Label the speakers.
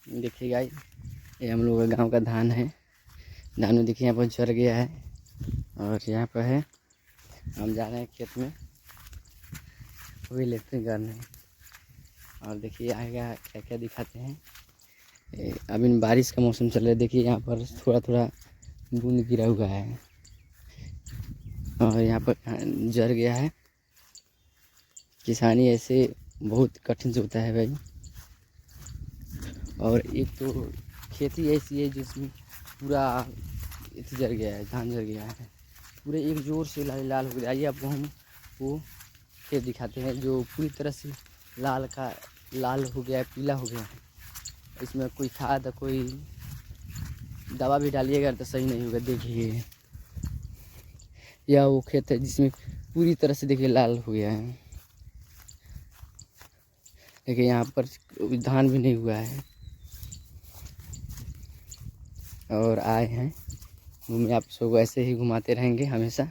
Speaker 1: देखिए गाइस, ये हम लोग का गांव का धान है। धान में देखिए यहाँ पर जर गया है और यहाँ पर है। हम जा रहे हैं खेत में वही लिफ्टिंग करने। और देखिए आएगा क्या क्या दिखाते हैं। अभी बारिश का मौसम चल रहा है। देखिए यहाँ पर थोड़ा थोड़ा बूंद गिरा हुआ है और यहाँ पर जर गया है। किसानी ऐसे बहुत कठिन से होता है भाई। और एक तो खेती ऐसी है जिसमें पूरा जर गया है, धान जर गया है पूरे एक जोर से लाल लाल हो गया। आइए आपको हम वो खेत दिखाते हैं जो पूरी तरह से लाल हो गया है, पीला हो गया है। इसमें कोई खाद कोई दवा भी डालिएगा तो सही नहीं होगा। देखिए यह वो खेत है जिसमें पूरी तरह से देखिए लाल हो गया है। देखिए यहाँ पर धान भी नहीं हुआ है और आए हैं घूमने। आप सबको ऐसे ही घुमाते रहेंगे हमेशा।